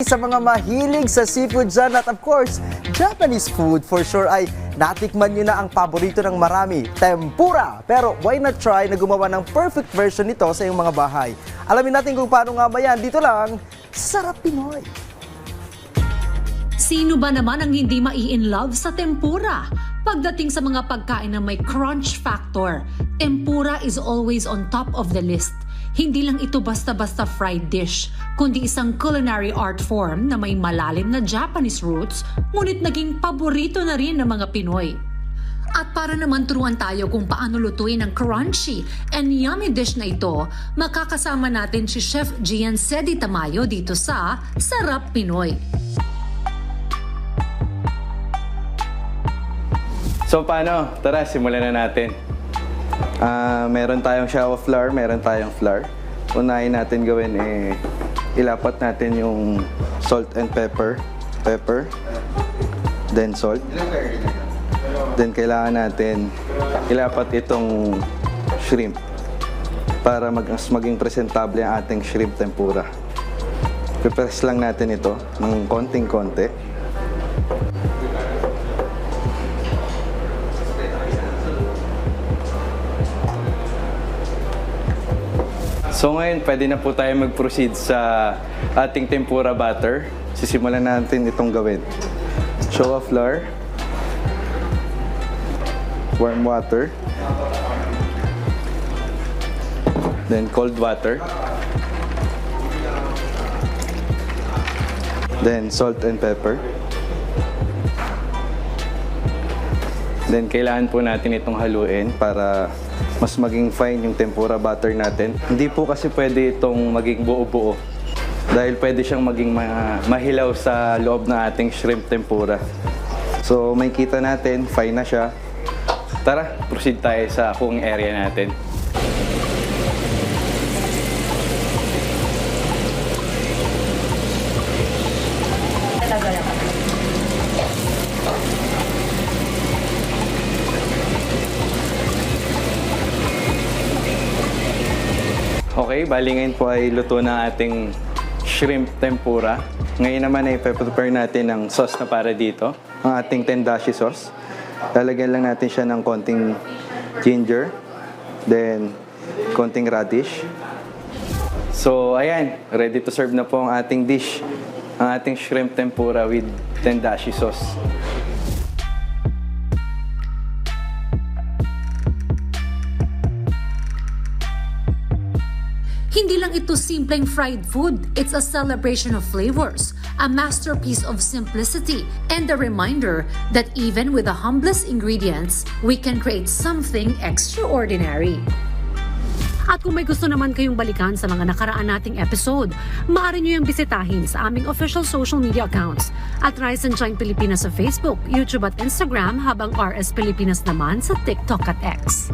sa mga mahilig sa seafood dyan at of course, Japanese food for sure ay natikman nyo na ang paborito ng marami, tempura. Pero why not try na gumawa ng perfect version nito sa iyong mga bahay? Alamin natin kung paano nga ba yan dito lang, Sarap Pinoy. Sino ba naman ang hindi mai-inlove sa tempura? Pagdating sa mga pagkain na may crunch factor, tempura is always on top of the list. Hindi lang ito basta-basta fried dish, kundi isang culinary art form na may malalim na Japanese roots, ngunit naging paborito na rin ng mga Pinoy. At para naman turuan tayo kung paano lutuin ang crunchy and yummy dish na ito, makakasama natin si Chef Gian Sedi Tamayo dito sa Sarap Pinoy. So paano? Tara, simulan na natin. Meron tayong shower flour, meron tayong flour. Unahin natin gawin ilapat natin yung salt and pepper, then salt. Then kailangan natin ilapat itong shrimp para maging presentable ang ating shrimp tempura. Pipress lang natin ito ng konting-konti. So ngayon, pwede na po tayo mag-proceed sa ating tempura batter. Sisimulan natin itong gawin. Shower flour, warm water, then cold water, then salt and pepper. Then kailangan po natin itong haluin para mas maging fine yung tempura batter natin. Hindi po kasi pwede itong maging buo-buo dahil pwede siyang maging mahilaw sa loob ng ating shrimp tempura. So may kita natin, fine na siya. Tara, proceed tayo sa cooking area natin. Okay, bali ngayon po ay luto na ating shrimp tempura. Ngayon naman ay prepare natin ng sauce na para dito, ang ating tendashi sauce. Lalagyan lang natin siya ng konting ginger, then konting radish. So ayan, ready to serve na po ang ating dish, ang ating shrimp tempura with tendashi sauce. Hindi lang ito simpleng fried food, it's a celebration of flavors, a masterpiece of simplicity, and a reminder that even with the humblest ingredients, we can create something extraordinary. At kung may gusto naman kayong balikan sa mga nakaraan nating episode, maaari nyo yung bisitahin sa aming official social media accounts at Rise and Shine Pilipinas sa Facebook, YouTube at Instagram, habang RS Pilipinas naman sa TikTok at X.